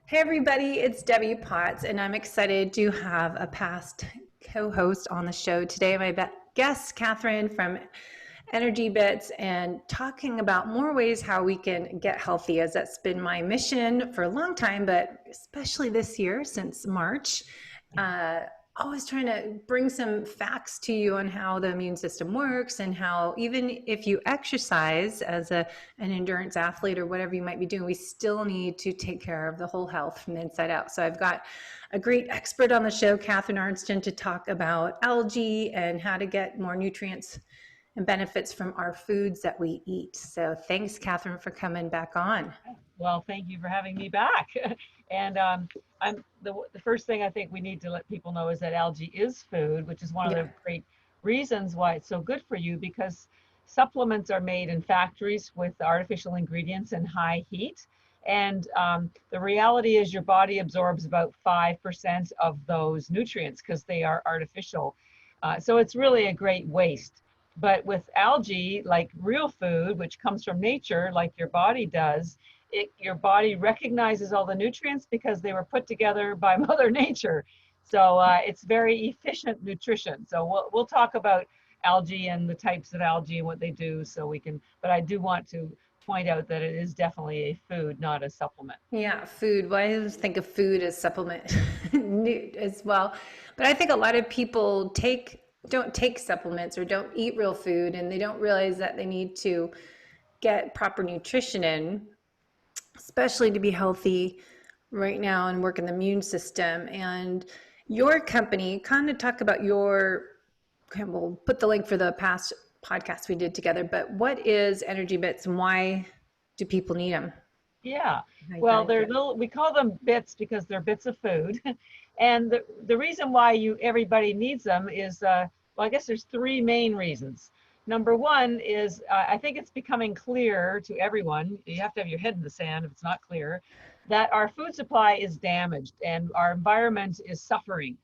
Hey everybody, it's Debbie Potts, and I'm excited to have a past co-host on the show today. My guest, Catherine from ENERGYbits, and talking about more ways how we can get healthy, as that's been my mission for a long time, but especially this year since March. Always trying to bring some facts to you on how the immune system works, and how even if you exercise as an endurance athlete or whatever you might be doing, we still need to take care of the whole health from the inside out. So I've got a great expert on the show, Catharine Arnston, to talk about algae and how to get more nutrients and benefits from our foods that we eat. So thanks, Catherine, for coming back on. Well, thank you for having me back. And I'm the first thing I think we need to let people know is that algae is food, which is one of Yeah. the great reasons why it's so good for you, because supplements are made in factories with artificial ingredients and high heat. And the reality is your body absorbs about 5% of those nutrients because they are artificial. So it's really a great waste. But with algae, like real food, which comes from nature, like your body does, your body recognizes all the nutrients because they were put together by Mother Nature. So it's very efficient nutrition. So we'll talk about algae and the types of algae and what they do, so we can, but I do want to point out that it is definitely a food, not a supplement. Yeah, food. Well, I always think of food as supplement as well. But I think a lot of people don't take supplements or don't eat real food, and they don't realize that they need to get proper nutrition in, especially to be healthy right now and work in the immune system. And your company, kind of talk about we'll put the link for the past podcast we did together, but what is ENERGYbits and why do people need them? Yeah, well, they're little, we call them bits because they're bits of food. And the reason why everybody needs them is, well, I guess there's three main reasons. Number one is, I think it's becoming clear to everyone, you have to have your head in the sand if it's not clear, that our food supply is damaged and our environment is suffering.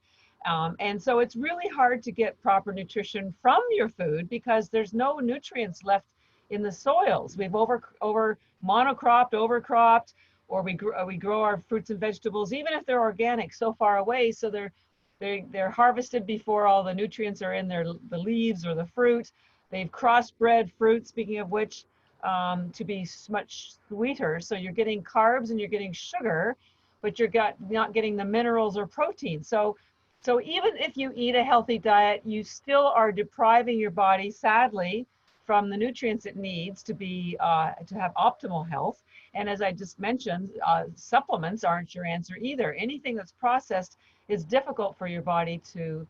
And so it's really hard to get proper nutrition from your food because there's no nutrients left in the soils. We've over monocropped, overcropped, or we grow our fruits and vegetables, even if they're organic, so far away, so they're harvested before all the nutrients are in the leaves or the fruit. They've crossbred fruit, speaking of which, to be much sweeter. So you're getting carbs and you're getting sugar, but not getting the minerals or protein. So even if you eat a healthy diet, you still are depriving your body, sadly, from the nutrients it needs to have optimal health. And as I just mentioned, supplements aren't your answer either. Anything that's processed is difficult for your body to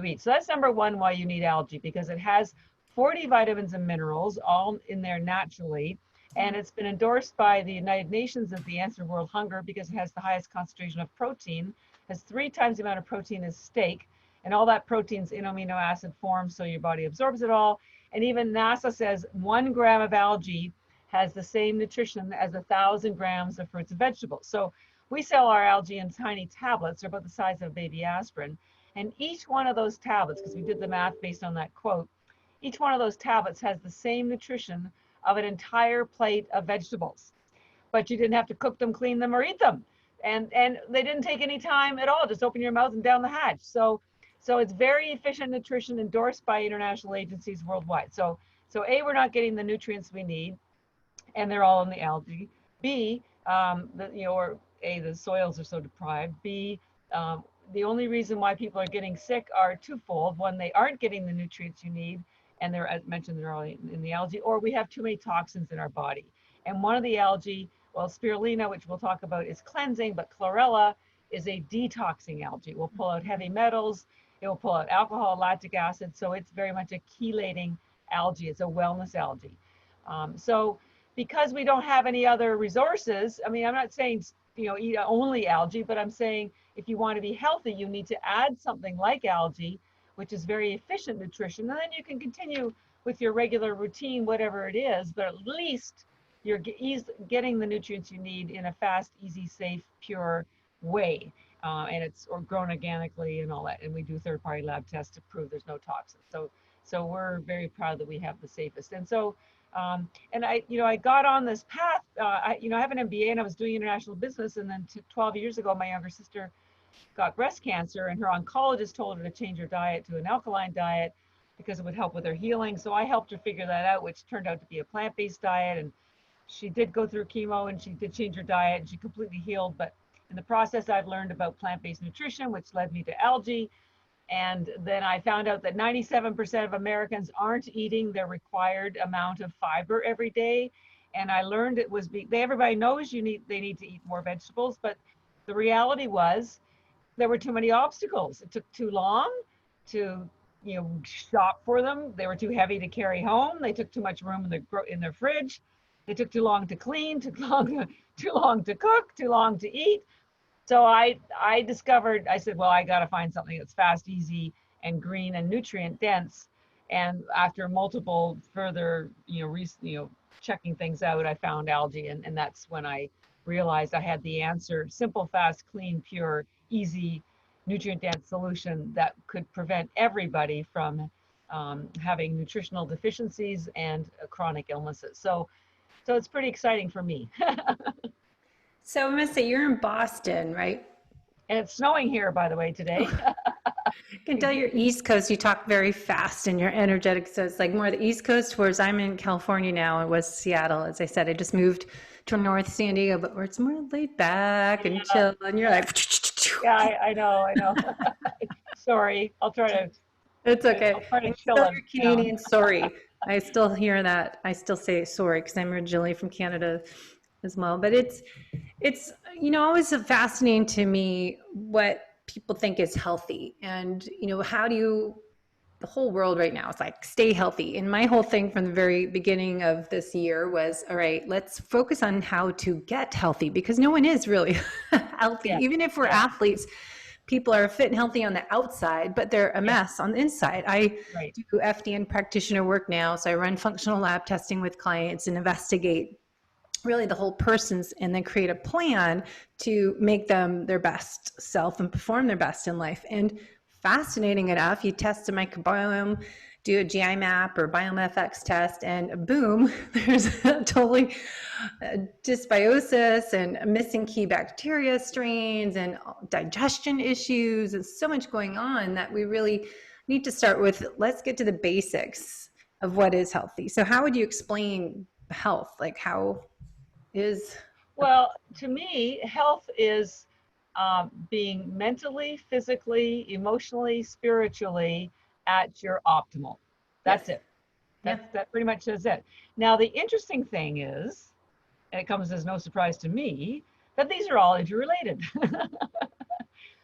eat. So that's number one, why you need algae, because it has 40 vitamins and minerals all in there naturally. And it's been endorsed by the United Nations as the answer to world hunger because it has the highest concentration of protein, has 3 times the amount of protein as steak, and all that protein's in amino acid form, so your body absorbs it all. And even NASA says 1 gram of algae has the same nutrition as 1,000 grams of fruits and vegetables. So we sell our algae in tiny tablets. They're about the size of baby aspirin. And each one of those tablets, because we did the math based on that quote, each one of those tablets has the same nutrition of an entire plate of vegetables. But you didn't have to cook them, clean them, or eat them. And they didn't take any time at all. Just open your mouth and down the hatch. So it's very efficient nutrition endorsed by international agencies worldwide. So A, we're not getting the nutrients we need, and they're all in the algae. B, the soils are so deprived. B, the only reason why people are getting sick are twofold. One, they aren't getting the nutrients you need, and they're, as mentioned, they're all in the algae, or we have too many toxins in our body. And one of the algae, well, spirulina, which we'll talk about, is cleansing, but chlorella is a detoxing algae. It will pull out heavy metals, it will pull out alcohol, lactic acid, so it's very much a chelating algae. It's a wellness algae. So because we don't have any other resources, I mean, I'm not saying, eat only algae, but I'm saying if you want to be healthy, you need to add something like algae, which is very efficient nutrition, and then you can continue with your regular routine, whatever it is, but at least you're getting the nutrients you need in a fast, easy, safe, pure way. And it's grown organically and all that. And we do third-party lab tests to prove there's no toxins. So we're very proud that we have the safest. And so, and I got on this path. I have an MBA and I was doing international business. And then 12 years ago, my younger sister got breast cancer, and her oncologist told her to change her diet to an alkaline diet because it would help with her healing. So I helped her figure that out, which turned out to be a plant-based diet. And she did go through chemo and she did change her diet and she completely healed. But in the process, I've learned about plant-based nutrition, which led me to algae. And then I found out that 97% of Americans aren't eating their required amount of fiber every day. And I learned it was, everybody knows they need to eat more vegetables, but the reality was there were too many obstacles. It took too long to, shop for them. They were too heavy to carry home. They took too much room in their fridge. They took too long to clean, too long to cook, too long to eat. So I discovered, I said, well, I got to find something that's fast, easy, and green and nutrient dense. And after multiple further, checking things out, I found algae. And that's when I realized I had the answer: simple, fast, clean, pure, easy, nutrient dense solution that could prevent everybody from having nutritional deficiencies and chronic illnesses. So it's pretty exciting for me. So I must say, you're in Boston, right? And it's snowing here, by the way, today. I can tell you're East Coast. You talk very fast and you're energetic. So it's like more the East Coast, whereas I'm in California now. It was Seattle. As I said, I just moved to North San Diego, but where it's more laid back and chill. And you're like, yeah, I know. Sorry, I'll try to. It's okay. I'll try to chill you're Canadian. Sorry. I still hear that. I still say sorry because I'm originally from Canada as well. But it's always fascinating to me what people think is healthy. And, how do you, the whole world right now is like, stay healthy. And my whole thing from the very beginning of this year was, all right, let's focus on how to get healthy, because no one is really healthy. Yeah. Even if we're athletes, people are fit and healthy on the outside, but they're a mess on the inside. I do FDN practitioner work now. So I run functional lab testing with clients and investigate really the whole person's, and then create a plan to make them their best self and perform their best in life. And fascinating enough, you test a microbiome, do a GI map or BiomeFX test, and boom, there's totally dysbiosis and missing key bacteria strains and digestion issues, and so much going on that we really need to start with. Let's get to the basics of what is healthy. So how would you explain health? Like, how is? Well, to me, health is being mentally, physically, emotionally, spiritually at your optimal. That's it. That pretty much is it. Now, the interesting thing is, and it comes as no surprise to me, that these are all interrelated.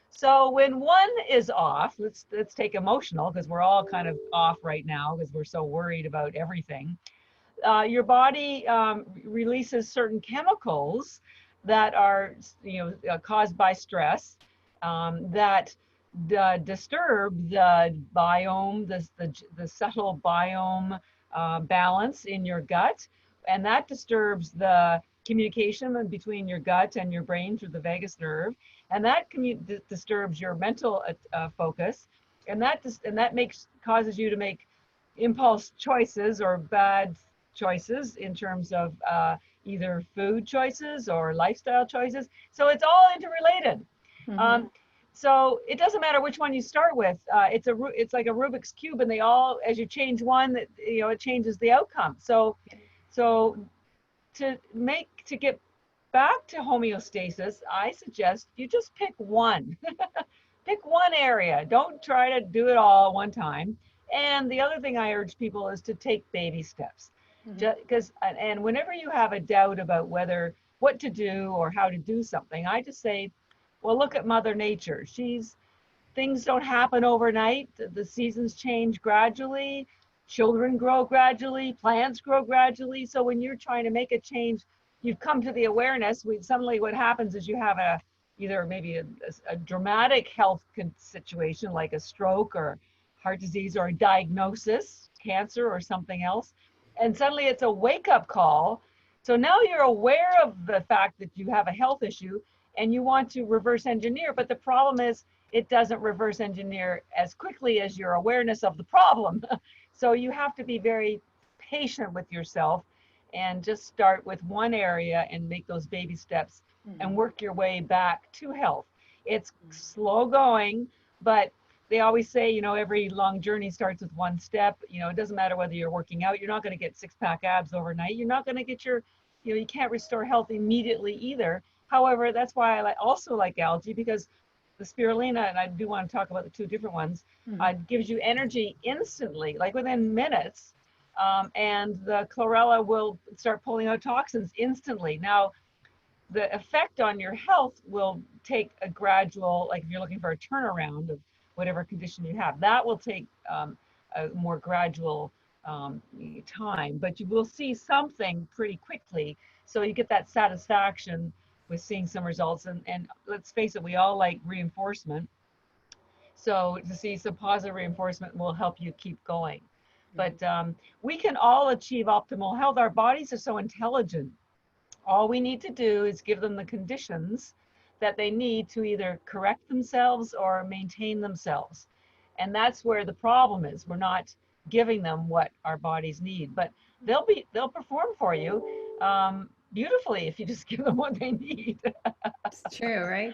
So when one is off, let's take emotional, because we're all kind of off right now because we're so worried about everything. Your body releases certain chemicals that are, caused by stress, that disturb the biome, the subtle biome balance in your gut, and that disturbs the communication between your gut and your brain through the vagus nerve, and that disturbs your mental focus, and that causes you to make impulse choices or bad choices in terms of either food choices or lifestyle choices. So it's all interrelated. Mm-hmm. So it doesn't matter which one you start with. It's like a Rubik's Cube, and they all, as you change one, it changes the outcome. So to get back to homeostasis, I suggest you just pick one. Pick one area. Don't try to do it all at one time. And the other thing I urge people is to take baby steps. Because and whenever you have a doubt about what to do or how to do something, I just say, well, look at Mother Nature. Things don't happen overnight. The seasons change gradually. Children grow gradually. Plants grow gradually. So when you're trying to make a change, you've come to the awareness. Suddenly what happens is you have either maybe a dramatic health situation like a stroke or heart disease, or a diagnosis, cancer or something else. And suddenly it's a wake-up call. So now you're aware of the fact that you have a health issue and you want to reverse engineer. But the problem is it doesn't reverse engineer as quickly as your awareness of the problem. So you have to be very patient with yourself and just start with one area and make those baby steps and work your way back to health. It's slow going, but they always say, you know, every long journey starts with one step. You know, it doesn't matter whether you're working out, you're not going to get six-pack abs overnight. You're not going to get your, you know, you can't restore health immediately either. However, that's why I also like algae, because the spirulina, and I do want to talk about the two different ones, gives you energy instantly, like within minutes. And the chlorella will start pulling out toxins instantly. Now, the effect on your health will take a gradual, like if you're looking for a turnaround of whatever condition you have, that will take a more gradual time, but you will see something pretty quickly. So you get that satisfaction with seeing some results. And let's face it, we all like reinforcement. So to see some positive reinforcement will help you keep going. But we can all achieve optimal health. Our bodies are so intelligent. All we need to do is give them the conditions that they need to either correct themselves or maintain themselves. And that's where the problem is. We're not giving them what our bodies need, but they'll perform for you beautifully if you just give them what they need. It's true, right?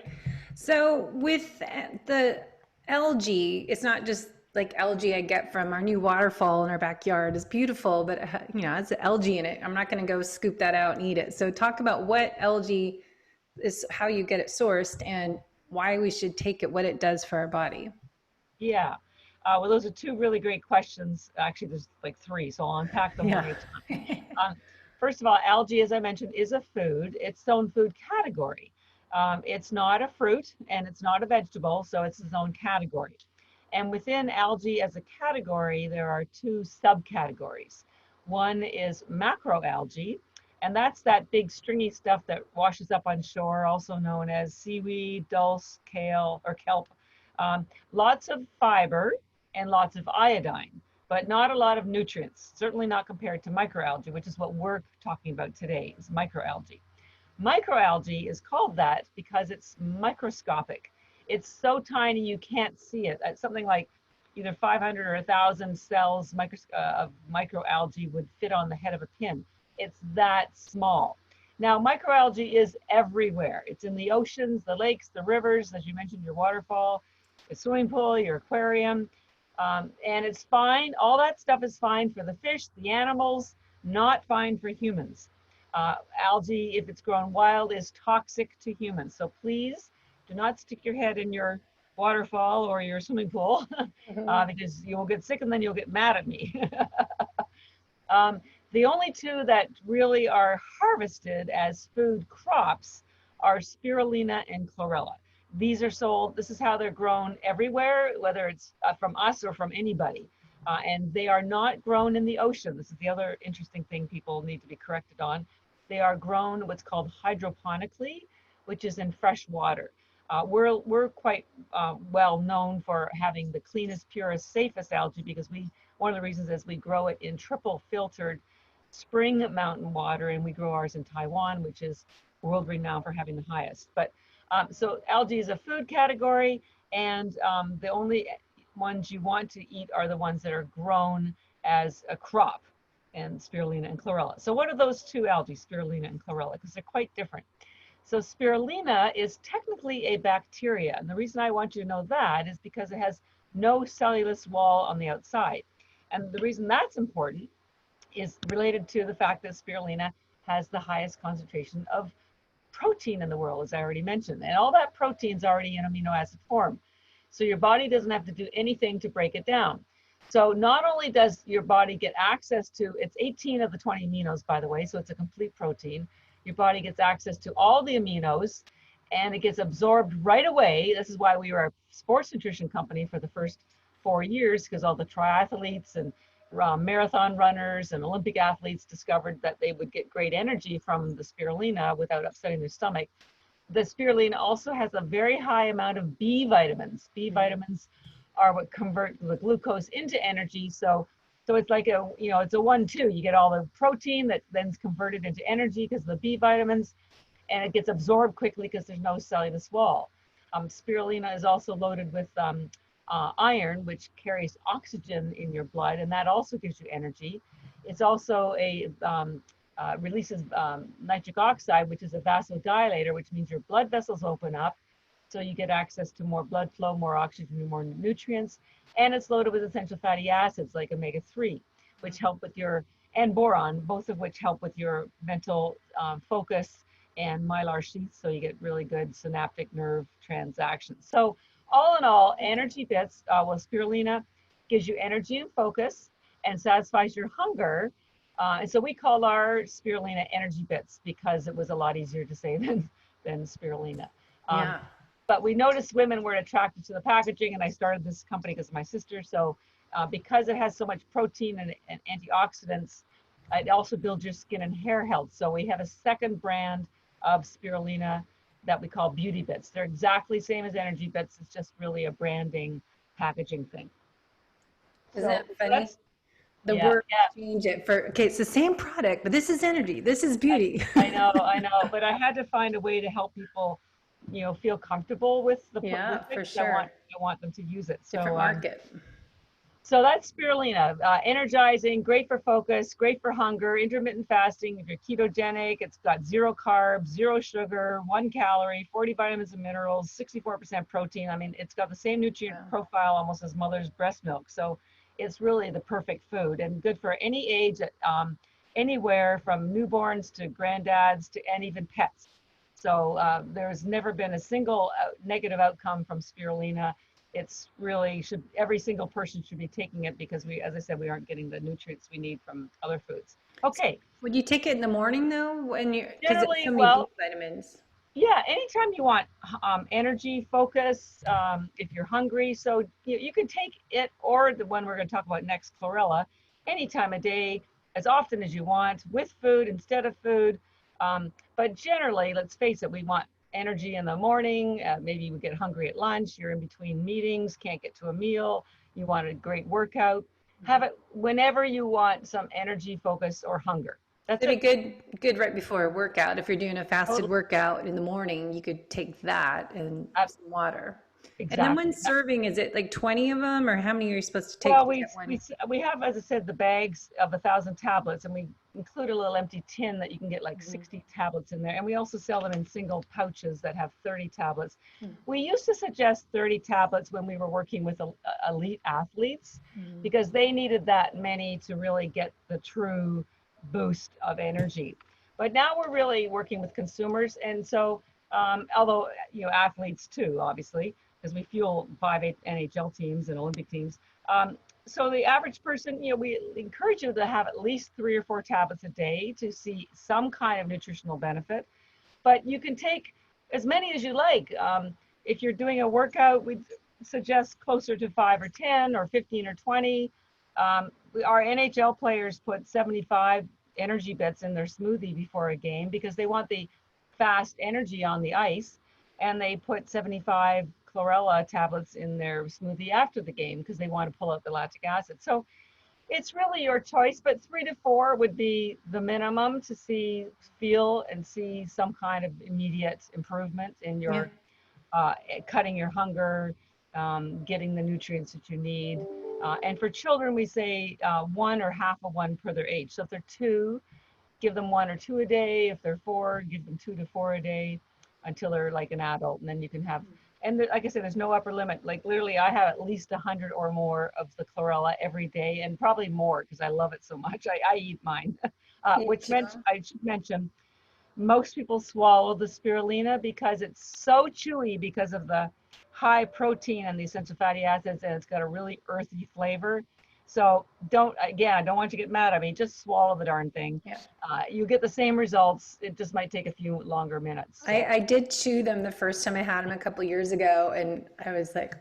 So with the algae, it's not just like algae I get from our new waterfall in our backyard is beautiful, but you know, it's algae in it. I'm not going to go scoop that out and eat it. So talk about what algae is, how you get it sourced, and why we should take it, what it does for our body. Yeah. Well, those are two really great questions. Actually, there's like three, so I'll unpack them one at a time. First of all, algae, as I mentioned, is a food. It's its own food category. It's not a fruit and it's not a vegetable, so it's its own category. And within algae as a category, there are two subcategories. One is macroalgae, and that's that big stringy stuff that washes up on shore, also known as seaweed, dulse, kale, or kelp. Lots of fiber and lots of iodine, but not a lot of nutrients, certainly not compared to microalgae, which is what we're talking about today, is microalgae. Microalgae is called that because it's microscopic. It's so tiny you can't see it. It's something like either 500 or 1,000 cells of microalgae would fit on the head of a pin. It's that small. Now, microalgae is everywhere. It's in the oceans, the lakes, the rivers, as you mentioned, your waterfall, your swimming pool, your aquarium, and it's fine. All that stuff is fine for the fish, the animals, not fine for humans. Algae, if it's grown wild, is toxic to humans. So please do not stick your head in your waterfall or your swimming pool because you will get sick and then you'll get mad at me. The only two that really are harvested as food crops are spirulina and chlorella. These are sold, this is how they're grown everywhere, whether it's from us or from anybody. And they are not grown in the ocean. This is the other interesting thing people need to be corrected on. They are grown what's called hydroponically, which is in fresh water. We're quite well known for having the cleanest, purest, safest algae because one of the reasons is we grow it in triple filtered spring mountain water, and we grow ours in Taiwan, which is world renowned for having the highest. But so algae is a food category, and the only ones you want to eat are the ones that are grown as a crop, and spirulina and chlorella. So what are those two algae, spirulina and chlorella? Because they're quite different. So spirulina is technically a bacteria, and the reason I want you to know that is because it has no cellulose wall on the outside. And the reason that's important is related to the fact that spirulina has the highest concentration of protein in the world, as I already mentioned. And all that protein is already in amino acid form. So your body doesn't have to do anything to break it down. So not only does your body get access to, it's 18 of the 20 aminos, by the way, so it's a complete protein. Your body gets access to all the aminos and it gets absorbed right away. This is why we were a sports nutrition company for the first 4 years, because all the triathletes and marathon runners and Olympic athletes discovered that they would get great energy from the spirulina without upsetting their stomach. The spirulina also has a very high amount of B vitamins. B vitamins are what convert the glucose into energy. So it's like it's a 1-2. You get all the protein that then's converted into energy because of the B vitamins, and it gets absorbed quickly because there's no cellulose wall. Spirulina is also loaded with iron, which carries oxygen in your blood, and that also gives you energy. It's also releases nitric oxide, which is a vasodilator, which means your blood vessels open up, so you get access to more blood flow, more oxygen, and more nutrients. And it's loaded with essential fatty acids like omega-3, which help with your, and boron, both of which help with your mental focus and mylar sheaths, so you get really good synaptic nerve transactions. So all in all, ENERGYbits with spirulina gives you energy and focus and satisfies your hunger. And so we call our spirulina ENERGYbits because it was a lot easier to say than spirulina. Yeah. But we noticed women were attracted to the packaging, and I started this company because of my sister. So because it has so much protein and antioxidants, it also builds your skin and hair health. So we have a second brand of spirulina that we call Beauty Bits. They're exactly the same as ENERGYbits. It's just really a branding, packaging thing. Isn't it funny? The word change it for, okay, it's the same product, but this is energy, this is beauty. I know, but I had to find a way to help people, you know, feel comfortable with the product. For sure. I want them to use it. So different market. So that's spirulina, energizing, great for focus, great for hunger, intermittent fasting. If you're ketogenic, it's got 0 carbs, 0 sugar, 1 calorie, 40 vitamins and minerals, 64% protein. I mean, it's got the same nutrient profile almost as mother's breast milk. So it's really the perfect food and good for any age, anywhere from newborns to granddads and even pets. So there's never been a single negative outcome from spirulina. It's really every single person should be taking it because as I said, we aren't getting the nutrients we need from other foods. Okay. Would you take it in the morning though, when you're, because it's so many B vitamins? Yeah, anytime you want energy, focus, if you're hungry. So you can take it, or the one we're going to talk about next, chlorella, any time of day, as often as you want, with food, instead of food. But generally, let's face it, we want energy in the morning. Maybe you get hungry at lunch, you're in between meetings, can't get to a meal, you want a great workout. Have it whenever you want some energy, focus, or hunger. That's it'd be good right before a workout. If you're doing a fasted workout in the morning, you could take that and some water. Exactly. And then when serving, is it like 20 of them, or how many are you supposed to take? Well, we have, as I said, the bags of 1,000 tablets, and we include a little empty tin that you can get like 60 tablets in there. And we also sell them in single pouches that have 30 tablets. We used to suggest 30 tablets when we were working with elite athletes because they needed that many to really get the true boost of energy. But now we're really working with consumers, and so although athletes too, obviously, because we fuel 5 NHL teams and Olympic teams. So the average person, we encourage you to have at least 3 or 4 tablets a day to see some kind of nutritional benefit. But you can take as many as you like. If you're doing a workout, we suggest closer to 5 or 10 or 15 or 20. Our NHL players put 75 ENERGYbits in their smoothie before a game because they want the fast energy on the ice, and they put 75 chlorella tablets in their smoothie after the game because they want to pull out the lactic acid. So it's really your choice, but 3 to 4 would be the minimum to feel and see some kind of immediate improvement in your cutting your hunger, getting the nutrients that you need. And for children, we say 1 or half of 1 per their age. So if they're 2, give them 1 or 2 a day. If they're 4, give them 2 to 4 a day until they're like an adult. And then you can have, and like I said, there's no upper limit. Like literally, I have at least 100 or more of the chlorella every day, and probably more because I love it so much. I eat mine, which meant I should mention, most people swallow the spirulina because it's so chewy because of the high protein and the essential fatty acids, and it's got a really earthy flavor. So I don't want you to get mad at me. Just swallow the darn thing. You get the same results. It just might take a few longer minutes. So. I did chew them the first time I had them a couple years ago, and I was like,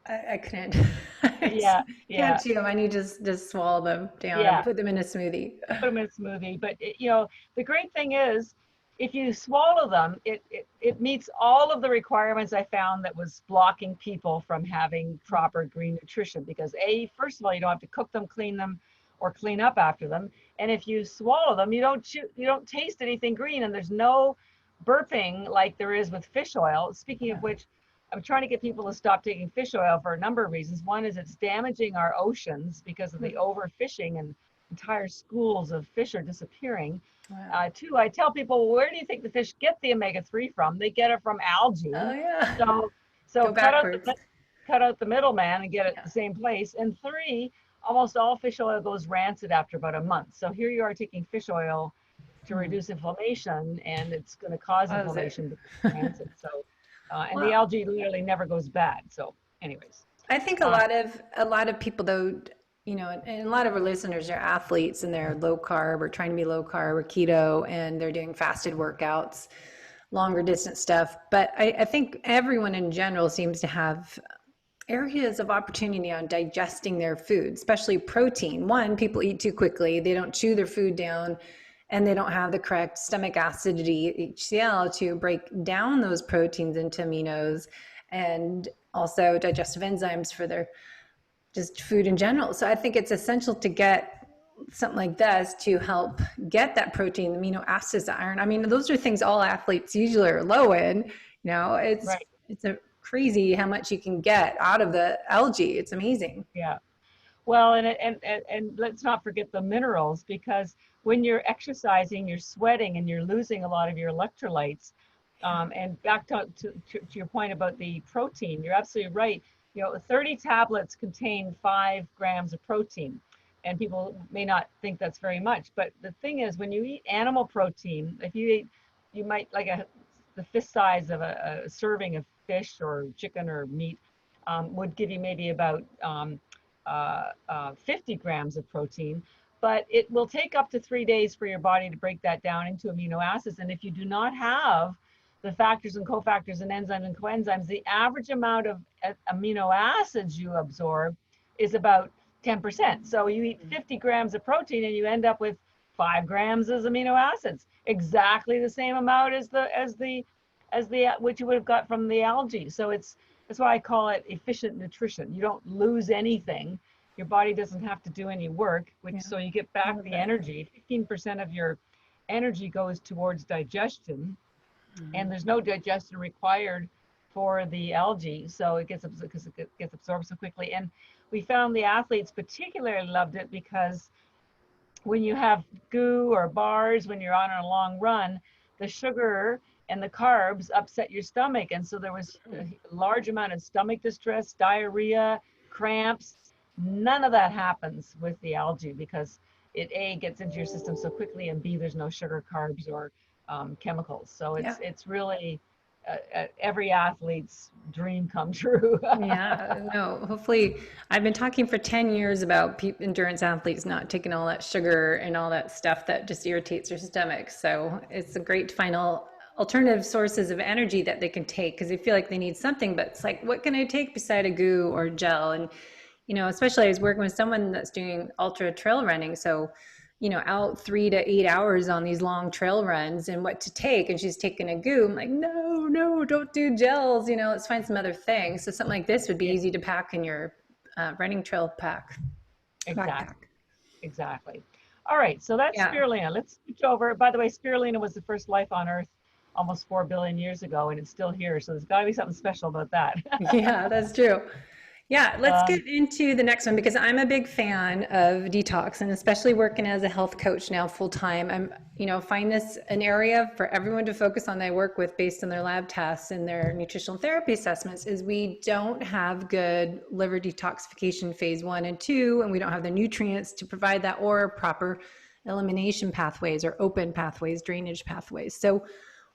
I couldn't. Can't chew them. I need to just swallow them down and put them in a smoothie. Put them in a smoothie. But the great thing is, if you swallow them, it meets all of the requirements I found that was blocking people from having proper green nutrition. Because first of all, you don't have to cook them, clean them, or clean up after them. And if you swallow them, you don't taste anything green, and there's no burping like there is with fish oil. Speaking of which, I'm trying to get people to stop taking fish oil for a number of reasons. One is it's damaging our oceans because of the overfishing, and entire schools of fish are disappearing. Wow. Two, I tell people, where do you think the fish get the omega-3 from? They get it from algae. Oh yeah. So Go backwards. cut out the middleman and get it Yeah. the same place. And three, almost all fish oil goes rancid after about a month. So here you are taking fish oil to reduce inflammation, and it's going to cause inflammation because it's rancid. So, and the algae literally never goes bad. So, anyways, I think a lot of people though, you know, and a lot of our listeners are athletes and they're low carb or trying to be low carb or keto, and they're doing fasted workouts, longer distance stuff. But I think everyone in general seems to have areas of opportunity on digesting their food, especially protein. One, people eat too quickly. They don't chew their food down, and they don't have the correct stomach acidity, HCl, to break down those proteins into aminos, and also digestive enzymes for their just food in general. So I think it's essential to get something like this to help get that protein, amino acids, the iron. I mean, those are things all athletes usually are low in. You know, it's a crazy how much you can get out of the algae. It's amazing. Yeah. Well, and let's not forget the minerals, because when you're exercising, you're sweating and you're losing a lot of your electrolytes. And back to your point about the protein, you're absolutely right. You know, 30 tablets contain 5 grams of protein, and people may not think that's very much. But the thing is, when you eat animal protein, if you eat, you might like the fist size of a serving of fish or chicken or meat would give you maybe about 50 grams of protein, but it will take up to 3 days for your body to break that down into amino acids. And if you do not have the factors and cofactors and enzymes and coenzymes, the average amount of amino acids you absorb is about 10%. So you eat 50 grams of protein and you end up with 5 grams as amino acids, exactly the same amount as what you would have got from the algae. So that's why I call it efficient nutrition. You don't lose anything. Your body doesn't have to do any work, so you get back the energy. 15% of your energy goes towards digestion, and there's no digestion required for the algae, so it gets absorbed so quickly. And we found the athletes particularly loved it because when you have goo or bars, when you're on a long run, the sugar and the carbs upset your stomach. And so there was a large amount of stomach distress, diarrhea, cramps. None of that happens with the algae because it A, gets into your system so quickly, and B, there's no sugar, carbs, or chemicals. So it's really every athlete's dream come true. Yeah, no, hopefully I've been talking for 10 years about endurance athletes not taking all that sugar and all that stuff that just irritates their stomach. So it's a great to find alternative sources of energy that they can take, because they feel like they need something, but it's like, what can I take beside a goo or gel? And, you know, especially I was working with someone that's doing ultra trail running. So, you know, out 3 to 8 hours on these long trail runs and what to take. And she's taking a goo. I'm like, no, don't do gels. You know, let's find some other things. So something like this would be easy to pack in your running trail pack. Exactly. All right. So that's spirulina. Let's switch over. By the way, spirulina was the first life on Earth almost 4 billion years ago, and it's still here. So there's got to be something special about that. Yeah, that's true. Yeah, let's get into the next one, because I'm a big fan of detox, and especially working as a health coach now full time. I'm, you know, find this an area for everyone to focus on. I work with based on their lab tests and their nutritional therapy assessments is we don't have good liver detoxification phase 1 and 2, and we don't have the nutrients to provide that, or proper elimination pathways or open pathways, drainage pathways. So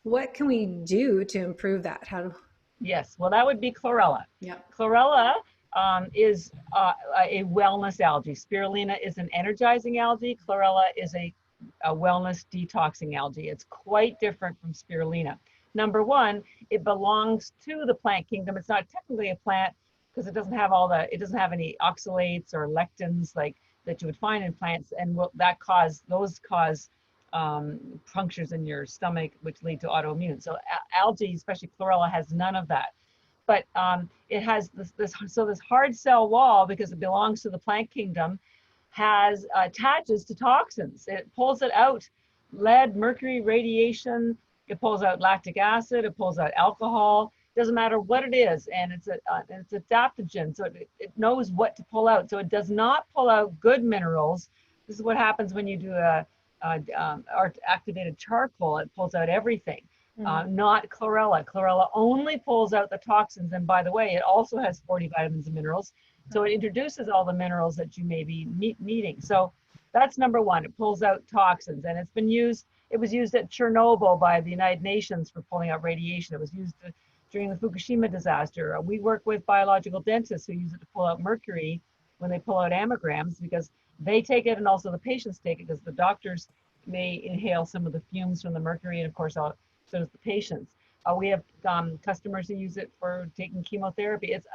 what can we do to improve that? Yes, well, that would be chlorella. Yeah. Chlorella is a wellness algae. Spirulina is an energizing algae. Chlorella is a wellness detoxing algae. It's quite different from spirulina. Number one, it belongs to the plant kingdom. It's not technically a plant because it doesn't have any oxalates or lectins like that you would find in plants, and those cause punctures in your stomach, which lead to autoimmune. So algae, especially chlorella, has none of that. But it has this hard cell wall, because it belongs to the plant kingdom, attaches to toxins. It pulls it out, lead, mercury, radiation. It pulls out lactic acid. It pulls out alcohol. doesn't matter what it is, and it's adaptogen, so it knows what to pull out. So it does not pull out good minerals. This is what happens when you do a activated charcoal. It pulls out everything. Not chlorella. Chlorella only pulls out the toxins, and by the way, it also has 40 vitamins and minerals. So it introduces all the minerals that you may be needing. So that's number one. It pulls out toxins, and it was used at Chernobyl by the United Nations for pulling out radiation. It was used during the Fukushima disaster. We work with biological dentists who use it to pull out mercury when they pull out amalgams, because they take it and also the patients take it, because the doctors may inhale some of the fumes from the mercury, and of course so does the patients. We have customers who use it for taking chemotherapy. It's,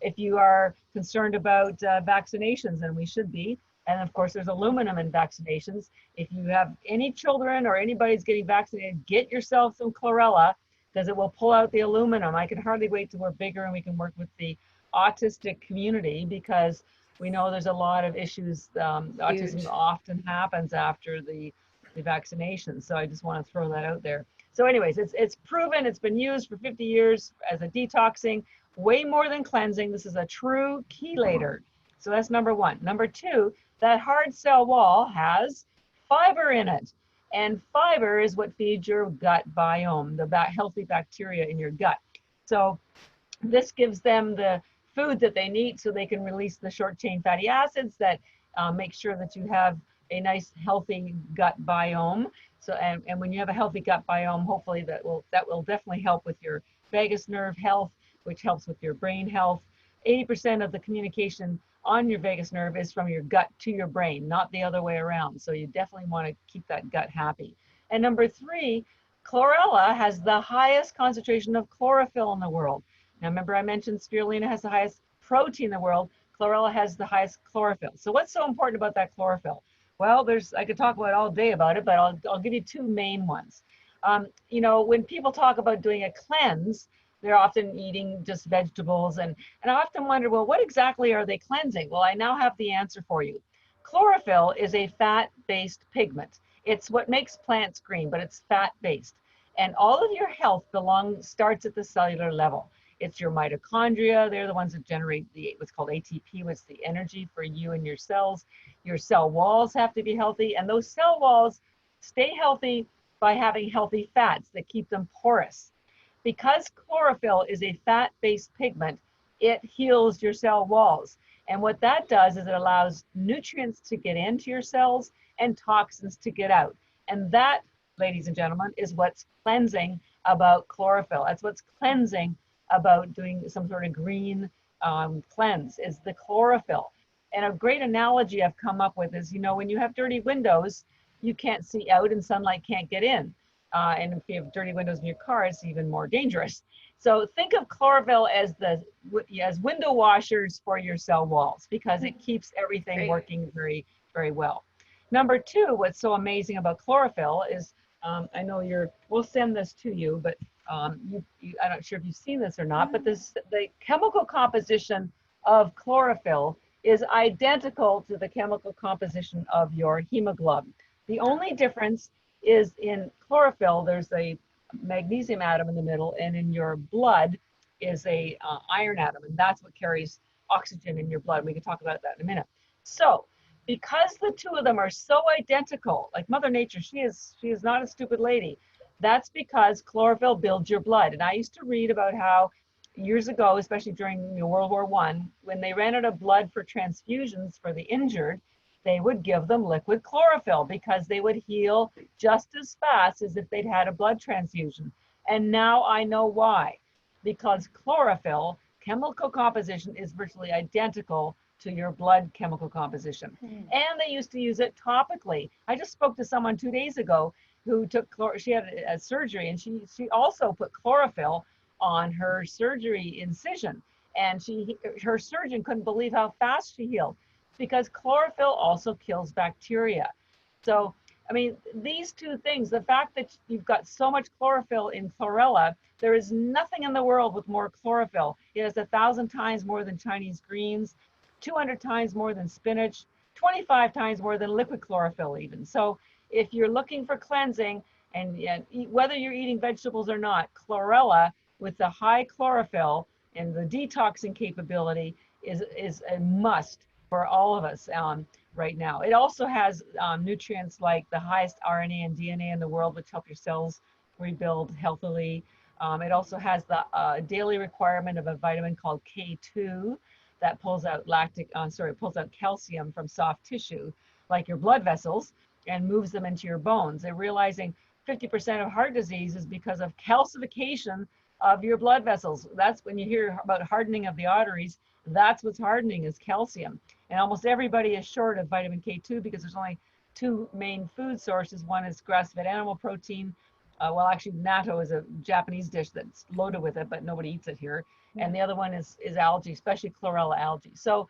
if you are concerned about vaccinations, and we should be, and of course there's aluminum in vaccinations. If you have any children or anybody's getting vaccinated, get yourself some chlorella, because it will pull out the aluminum. I can hardly wait till we're bigger and we can work with the autistic community, because we know there's a lot of issues. Autism often happens after the vaccination. So I just want to throw that out there. So anyways, it's proven, it's been used for 50 years as a detoxing, way more than cleansing. This is a true chelator. So that's number one. Number two, that hard cell wall has fiber in it. And fiber is what feeds your gut biome, the healthy bacteria in your gut. So this gives them the food that they need so they can release the short chain fatty acids that make sure that you have a nice healthy gut biome. So and when you have a healthy gut biome, hopefully that will definitely help with your vagus nerve health, which helps with your brain health. 80% of the communication on your vagus nerve is from your gut to your brain, not the other way around. So you definitely want to keep that gut happy. And number three, chlorella has the highest concentration of chlorophyll in the world. Now remember I mentioned spirulina has the highest protein in the world. Chlorella has the highest chlorophyll. So what's so important about that chlorophyll? Well, I could talk about all day about it, but I'll give you two main ones. When people talk about doing a cleanse, they're often eating just vegetables. And I often wonder, well, what exactly are they cleansing? Well, I now have the answer for you. Chlorophyll is a fat-based pigment. It's what makes plants green, but it's fat-based. And all of your health starts at the cellular level. It's your mitochondria. They're the ones that generate what's called ATP, which is the energy for you and your cells. Your cell walls have to be healthy, and those cell walls stay healthy by having healthy fats that keep them porous. Because chlorophyll is a fat-based pigment, it heals your cell walls. And what that does is it allows nutrients to get into your cells and toxins to get out. And that, ladies and gentlemen, is what's cleansing about chlorophyll. That's what's cleansing about doing some sort of green cleanse, is the chlorophyll. And a great analogy I've come up with is, when you have dirty windows, you can't see out and sunlight can't get in. And if you have dirty windows in your car, it's even more dangerous. So think of chlorophyll as window washers for your cell walls, because it keeps everything working very, very well. Number two, what's so amazing about chlorophyll is, I know we'll send this to you, but I'm not sure if you've seen this or not, but the chemical composition of chlorophyll is identical to the chemical composition of your hemoglobin. The only difference is in chlorophyll, there's a magnesium atom in the middle, and in your blood is a iron atom, and that's what carries oxygen in your blood. We can talk about that in a minute. So because the two of them are so identical, like Mother Nature, she is not a stupid lady. That's because chlorophyll builds your blood. And I used to read about how years ago, especially during World War I, when they ran out of blood for transfusions for the injured, they would give them liquid chlorophyll because they would heal just as fast as if they'd had a blood transfusion. And now I know why. Because chlorophyll chemical composition is virtually identical to your blood chemical composition. And they used to use it topically. I just spoke to someone 2 days ago who she had a surgery, and she also put chlorophyll on her surgery incision. And her surgeon couldn't believe how fast she healed, because chlorophyll also kills bacteria. So, I mean, these two things, the fact that you've got so much chlorophyll in chlorella, there is nothing in the world with more chlorophyll. It has 1,000 times more than Chinese greens, 200 times more than spinach, 25 times more than liquid chlorophyll even. So if you're looking for cleansing, and whether you're eating vegetables or not, chlorella with the high chlorophyll and the detoxing capability is a must for all of us right now. It also has nutrients like the highest RNA and DNA in the world, which help your cells rebuild healthily. It also has the daily requirement of a vitamin called K2 that pulls out pulls out calcium from soft tissue, like your blood vessels, and moves them into your bones. They're realizing 50% of heart disease is because of calcification of your blood vessels. That's when you hear about hardening of the arteries, that's what's hardening is calcium. And almost everybody is short of vitamin K2 because there's only two main food sources. One is grass-fed animal protein. Well, actually, natto is a Japanese dish that's loaded with it, but nobody eats it here. And the other one is algae, especially chlorella algae. So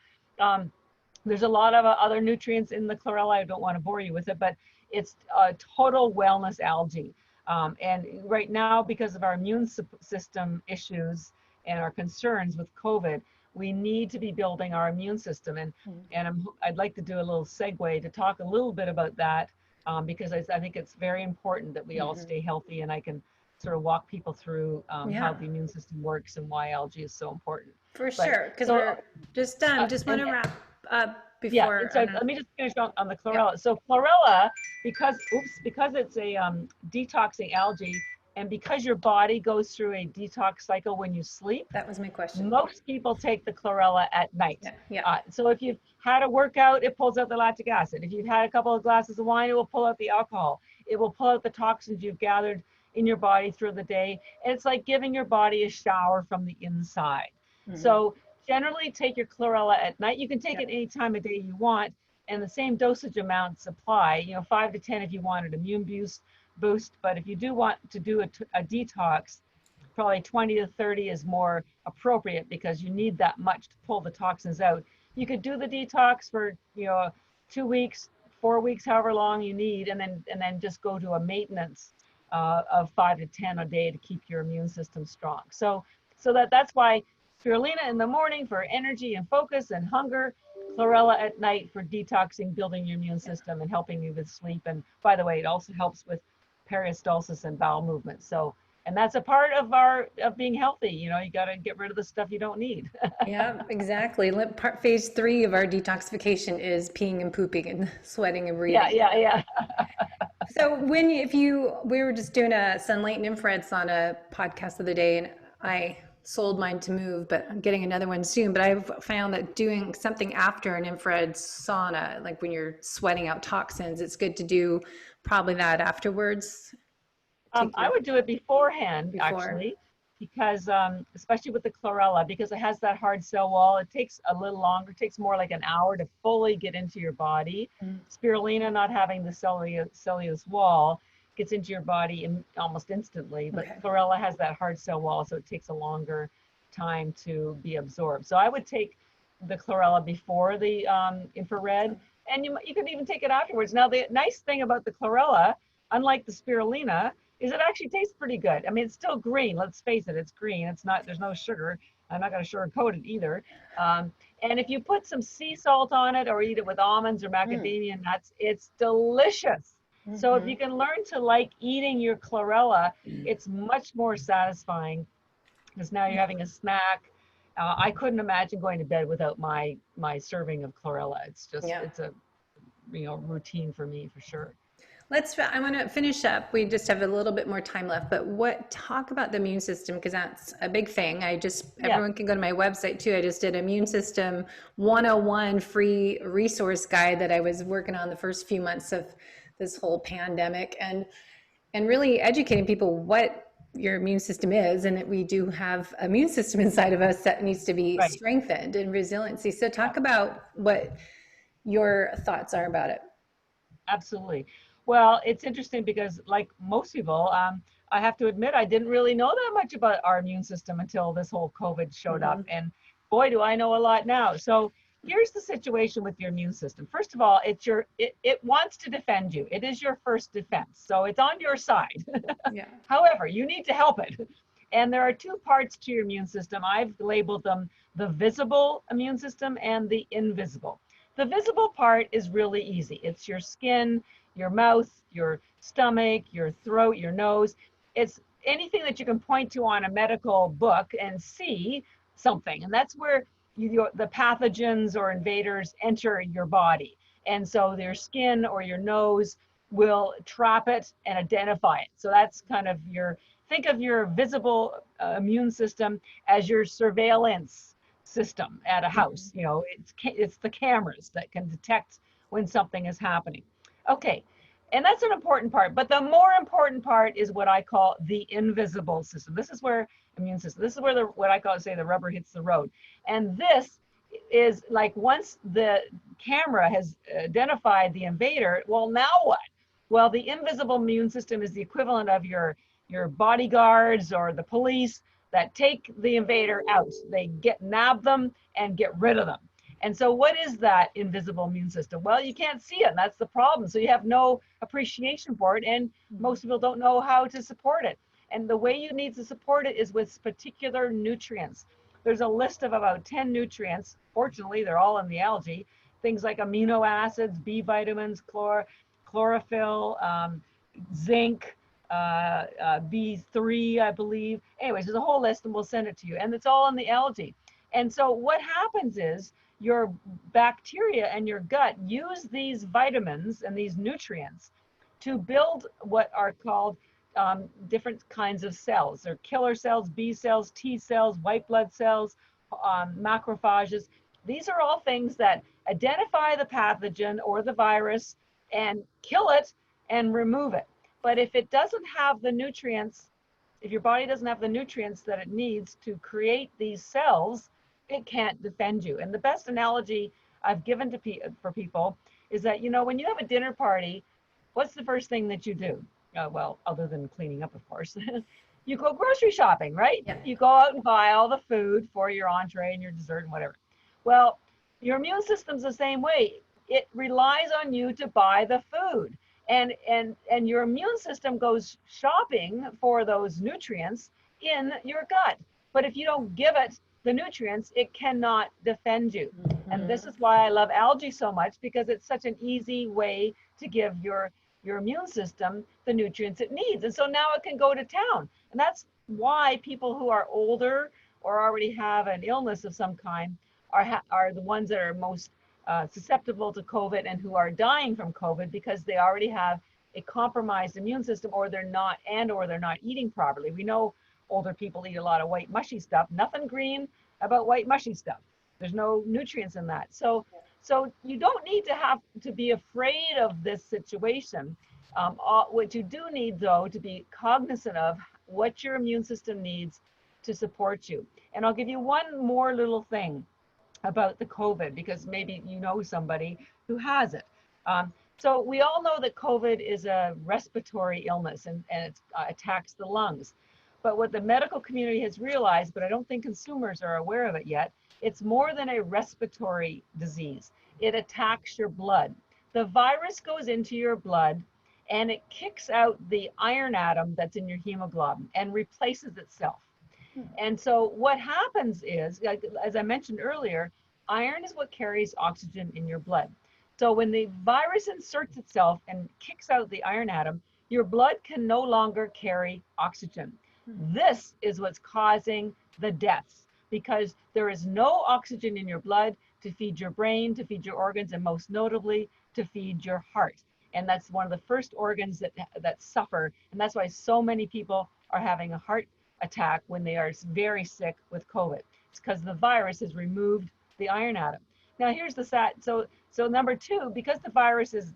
there's a lot of other nutrients in the chlorella. I don't want to bore you with it, but it's a total wellness algae. And right now, because of our immune system issues and our concerns with COVID, we need to be building our immune system. And I'd like to do a little segue to talk a little bit about that, because I think it's very important that we all stay healthy, and I can sort of walk people through how the immune system works and why algae is so important. For sure, because we're just done. Just want to wrap up before. Yeah, so let me just finish on the chlorella. So chlorella, because it's a detoxing algae, and because your body goes through a detox cycle when you sleep. That was my question. Most people take the chlorella at night. So if you've had a workout, it pulls out the lactic acid. If you've had a couple of glasses of wine, it will pull out the alcohol. It will pull out the toxins you've gathered in your body through the day. And it's like giving your body a shower from the inside. So generally take your chlorella at night. You can take it any time of day you want, and the same dosage amounts apply, 5 to 10 if you want an immune boost. But if you do want to do a detox, probably 20 to 30 is more appropriate because you need that much to pull the toxins out. You could do the detox for 2 weeks, 4 weeks, however long you need, and then just go to a maintenance of 5 to 10 a day to keep your immune system strong. So that's why spirulina in the morning for energy and focus and hunger, chlorella at night for detoxing, building your immune system and helping you with sleep. And by the way, it also helps with peristalsis and bowel movement. So, and that's a part of being healthy. You got to get rid of the stuff you don't need. Yeah, exactly. Phase 3 of our detoxification is peeing and pooping and sweating and breathing. Yeah. So we were just doing a sunlight and infrared sauna podcast the other day, and I sold mine to move, but I'm getting another one soon. But I've found that doing something after an infrared sauna, like when you're sweating out toxins, it's good to do probably that afterwards. I would do it beforehand, actually, because especially with the chlorella, because it has that hard cell wall, it takes a little longer. It takes more like an hour to fully get into your body. Spirulina, not having the cellulose wall, gets into your body almost instantly, but chlorella has that hard cell wall, so it takes a longer time to be absorbed. So I would take the chlorella before the infrared, and you could even take it afterwards. Now, the nice thing about the chlorella, unlike the spirulina, is it actually tastes pretty good. I mean, it's still green. Let's face it, it's green. It's not. There's no sugar. I'm not going to sugarcoat it either. And if you put some sea salt on it or eat it with almonds or macadamia nuts, it's delicious. So if you can learn to like eating your chlorella, it's much more satisfying because now you're having a snack. I couldn't imagine going to bed without my serving of chlorella. It's just, it's a routine for me for sure. I want to finish up. We just have a little bit more time left, but talk about the immune system, because that's a big thing. Everyone can go to my website too. I just did Immune System 101 free resource guide that I was working on the first few months of this whole pandemic, and really educating people what your immune system is, and that we do have an immune system inside of us that needs to be strengthened and resiliency. So talk about what your thoughts are about it. Absolutely. Well, it's interesting because like most people, I have to admit, I didn't really know that much about our immune system until this whole COVID showed up. And boy, do I know a lot now. So here's the situation with your immune system. First of all, it wants to defend you. It is your first defense. So it's on your side. However, you need to help it. And there are two parts to your immune system. I've labeled them the visible immune system and the invisible. The visible part is really easy. It's your skin, your mouth, your stomach, your throat, your nose. It's anything that you can point to on a medical book and see something. And that's where the pathogens or invaders enter your body. And so their skin or your nose will trap it and identify it. So that's kind of think of your visible immune system as your surveillance system at a house. You know, it's the cameras that can detect when something is happening. Okay, and that's an important part. But the more important part is what I call the invisible system. This is where immune system. This is where what I call the rubber hits the road. And this is like, once the camera has identified the invader, well, now what? Well, the invisible immune system is the equivalent of your bodyguards or the police that take the invader out. They nab them and get rid of them. And so what is that invisible immune system? Well, you can't see it, and that's the problem. So you have no appreciation for it, and most people don't know how to support it. And the way you need to support it is with particular nutrients. There's a list of about 10 nutrients. Fortunately, they're all in the algae. Things like amino acids, B vitamins, chlorophyll, zinc, B3, I believe. Anyways, there's a whole list, and we'll send it to you. And it's all in the algae. And so what happens is your bacteria and your gut use these vitamins and these nutrients to build what are called different kinds of cells. They're killer cells, B cells, T cells, white blood cells, macrophages. These are all things that identify the pathogen or the virus and kill it and remove it. But if it doesn't have the nutrients, if your body doesn't have the nutrients that it needs to create these cells, it can't defend you. And the best analogy I've given for people is that, you know, when you have a dinner party, what's the first thing that you do? Well, other than cleaning up, of course, you go grocery shopping, right? Yeah. You go out and buy all the food for your entree and your dessert and whatever. Well, your immune system's the same way. It relies on you to buy the food. And your immune system goes shopping for those nutrients in your gut. But if you don't give it the nutrients, it cannot defend you. And this is why I love algae so much, because it's such an easy way to give your immune system the nutrients it needs. And so now it can go to town. And that's why people who are older or already have an illness of some kind are the ones that are most susceptible to COVID and who are dying from COVID, because they already have a compromised immune system, or they're not eating properly. We know older people eat a lot of white mushy stuff. Nothing green about white mushy stuff. There's no nutrients in that. So you don't need to have to be afraid of this situation. What you do need, though, to be cognizant of what your immune system needs to support you. And I'll give you one more little thing about the COVID, because maybe you know somebody who has it. So we all know that COVID is a respiratory illness, and it attacks the lungs. But what the medical community has realized, but I don't think consumers are aware of it yet, it's more than a respiratory disease. It attacks your blood. The virus goes into your blood and it kicks out the iron atom that's in your hemoglobin and replaces itself. And so what happens is, as I mentioned earlier, iron is what carries oxygen in your blood. So when the virus inserts itself and kicks out the iron atom, your blood can no longer carry oxygen. This is what's causing the deaths, because there is no oxygen in your blood to feed your brain, to feed your organs, and most notably to feed your heart. And that's one of the first organs that suffer. And that's why so many people are having a heart attack when they are very sick with COVID. It's because the virus has removed the iron atom. Now here's the sad. So number two, because the virus is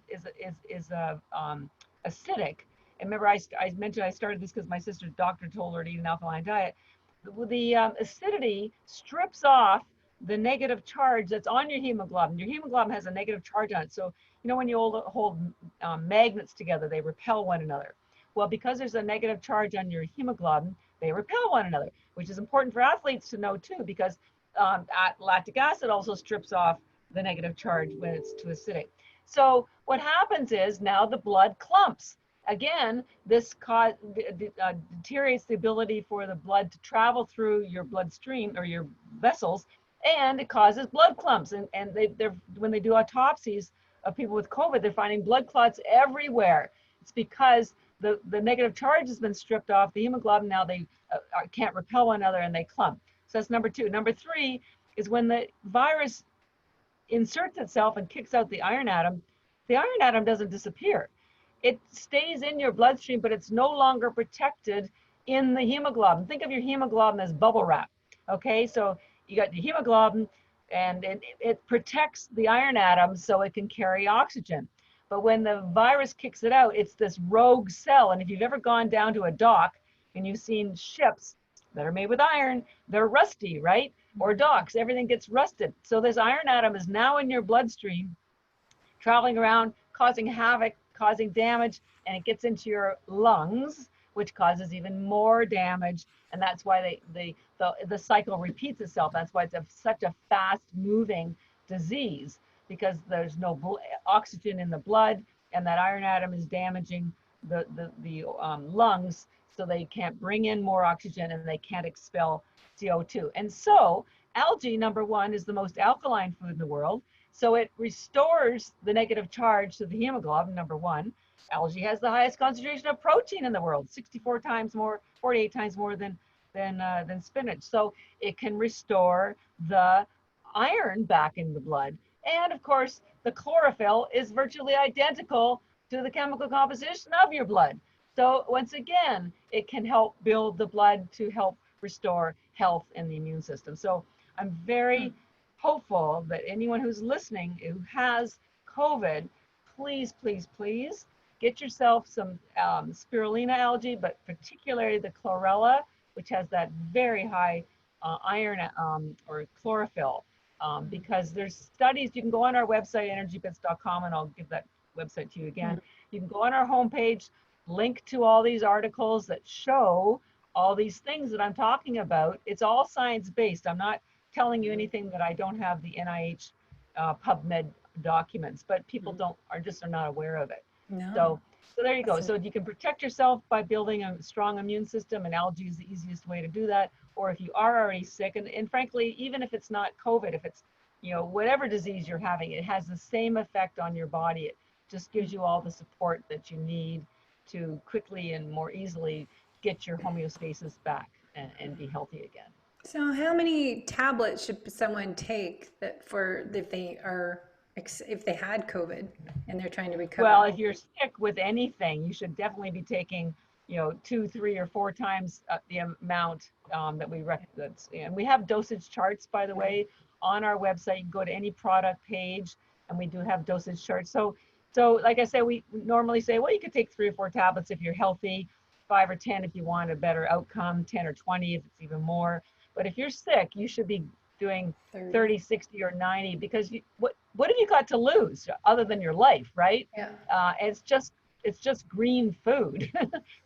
acidic. And remember, I mentioned I started this because my sister's doctor told her to eat an alkaline diet. The acidity strips off the negative charge that's on your hemoglobin. Your hemoglobin has a negative charge on it. So, you know, when you hold magnets together, they repel one another. Well, because there's a negative charge on your hemoglobin, they repel one another, which is important for athletes to know too, because lactic acid also strips off the negative charge when it's too acidic. So what happens is now the blood clumps. Again, this deteriorates the ability for the blood to travel through your bloodstream or your vessels, and it causes blood clumps. And when they do autopsies of people with COVID, they're finding blood clots everywhere. It's because the negative charge has been stripped off the hemoglobin. Now they can't repel one another and they clump. So that's number 2. Number 3 is when the virus inserts itself and kicks out the iron atom doesn't disappear. It stays in your bloodstream, but it's no longer protected in the hemoglobin. Think of your hemoglobin as bubble wrap. Okay, so you got the hemoglobin, and it protects the iron atom so it can carry oxygen. But when the virus kicks it out, it's this rogue cell. And if you've ever gone down to a dock and you've seen ships that are made with iron, they're rusty, right? Or docks, everything gets rusted. So this iron atom is now in your bloodstream, traveling around, causing havoc, causing damage, and it gets into your lungs, which causes even more damage. And that's why the cycle repeats itself. That's why it's such a fast moving disease, because there's no oxygen in the blood, and that iron atom is damaging the lungs, so they can't bring in more oxygen and they can't expel CO2. And so algae, number 1, is the most alkaline food in the world. So it restores the negative charge to the hemoglobin, number 1. Algae has the highest concentration of protein in the world, 48 times more than spinach. So it can restore the iron back in the blood. And of course, the chlorophyll is virtually identical to the chemical composition of your blood. So once again, it can help build the blood to help restore health in the immune system. So I'm very hopeful that anyone who's listening who has COVID, please, please, please get yourself some spirulina algae, but particularly the chlorella, which has that very high iron or chlorophyll. Because there's studies, you can go on our website, ENERGYbits.com, and I'll give that website to you again. You can go on our homepage, link to all these articles that show all these things that I'm talking about. It's all science-based. I'm not telling you anything that I don't have the NIH PubMed documents, but people are not aware of it. No. So there you go. So you can protect yourself by building a strong immune system, and algae is the easiest way to do that. Or if you are already sick, and frankly, even if it's not COVID, if it's, whatever disease you're having, it has the same effect on your body. It just gives you all the support that you need to quickly and more easily get your homeostasis back and be healthy again. So how many tablets should someone take if they had COVID and they're trying to recover? Well, if you're sick with anything, you should definitely be taking 2, 3, or 4 times the amount that we recommend. And we have dosage charts, by the way, on our website. You can go to any product page, and we do have dosage charts. So like I said, we normally say, well, you could take 3 or 4 tablets if you're healthy, 5 or 10 if you want a better outcome, 10 or 20 if it's even more. But if you're sick, you should be doing 30, 60, or 90, because what have you got to lose other than your life, right? Yeah. It's just green food.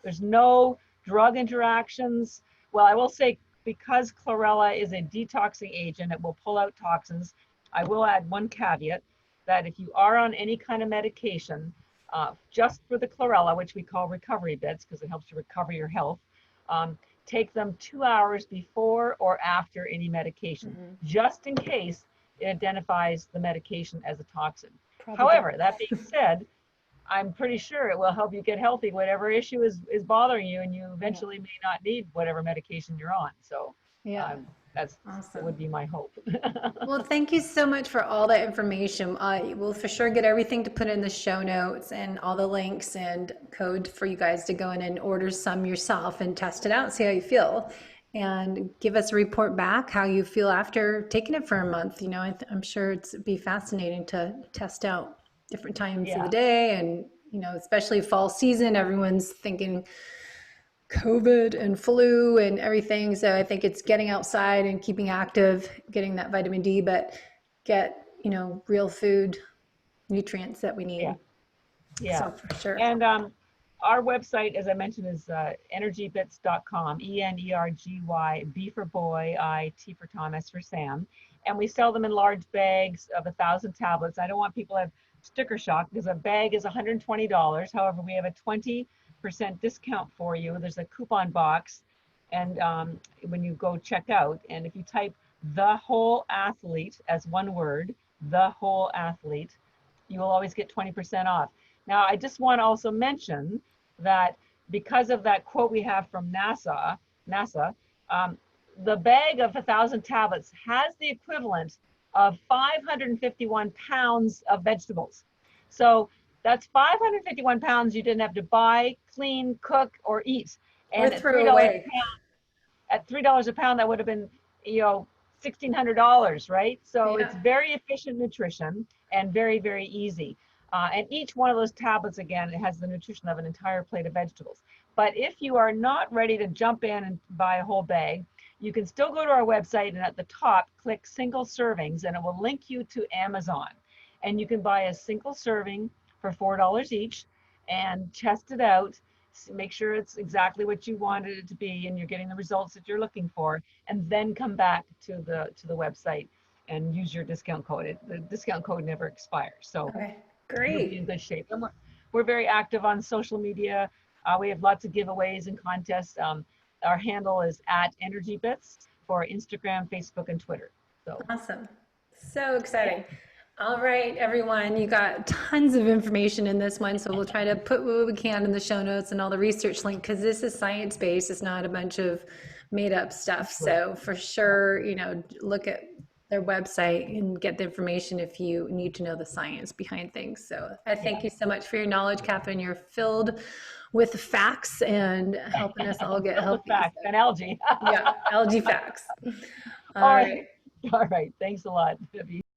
There's no drug interactions. Well, I will say, because chlorella is a detoxing agent, it will pull out toxins. I will add one caveat, that if you are on any kind of medication, just for the chlorella, which we call RECOVERYbits, because it helps to recover your health, take them 2 hours before or after any medication, just in case it identifies the medication as a toxin. However, that being said, I'm pretty sure it will help you get healthy, whatever issue is bothering you, and you eventually may not need whatever medication you're on. So that's awesome. That would be my hope. Well, thank you so much for all that information. We'll for sure get everything to put in the show notes and all the links and code for you guys to go in and order some yourself and test it out, see how you feel, and give us a report back how you feel after taking it for a month. I'm sure it'd be fascinating to test out different times of the day, and especially fall season, everyone's thinking COVID and flu and everything. So I think it's getting outside and keeping active, getting that vitamin D, but get, real food nutrients that we need. Yeah. So for sure. And our website, as I mentioned, is ENERGYbits.com, ENERGY, B for boy, T for Tom, S for Sam. And we sell them in large bags of 1,000 tablets. I don't want people to have sticker shock, because a bag is $120. However, we have a 20% discount for you. There's a coupon box, and when you go check out, and if you type "The Whole Athlete" as one word, "The Whole Athlete," you will always get 20% off. Now, I just want to also mention that because of that quote we have from NASA, the bag of 1,000 tablets has the equivalent of 551 pounds of vegetables. So that's 551 pounds you didn't have to buy, clean, cook, or eat. And or throw away. At $3 a pound, that would have been, you know, $1,600, right? So it's very efficient nutrition and very, very easy. And each one of those tablets, again, it has the nutrition of an entire plate of vegetables. But if you are not ready to jump in and buy a whole bag, you can still go to our website and at the top, click single servings, and it will link you to Amazon. And you can buy a single serving for $4 each and test it out. Make sure it's exactly what you wanted it to be and you're getting the results that you're looking for, and then come back to the website and use your discount code. The discount code never expires. So great. You'll be in good shape. And we're very active on social media. We have lots of giveaways and contests. Our handle is @ENERGYbits for Instagram, Facebook, and Twitter. So awesome. So exciting. All right, everyone, you got tons of information in this one, so we'll try to put what we can in the show notes and all the research link, because this is science-based. It's not a bunch of made-up stuff. So for sure, you know, look at their website and get the information if you need to know the science behind things. So I thank you so much for your knowledge, Catherine. You're filled with facts and helping us all get healthy. Facts and algae. Yeah, algae facts. All right. All right. Thanks a lot, Debbie.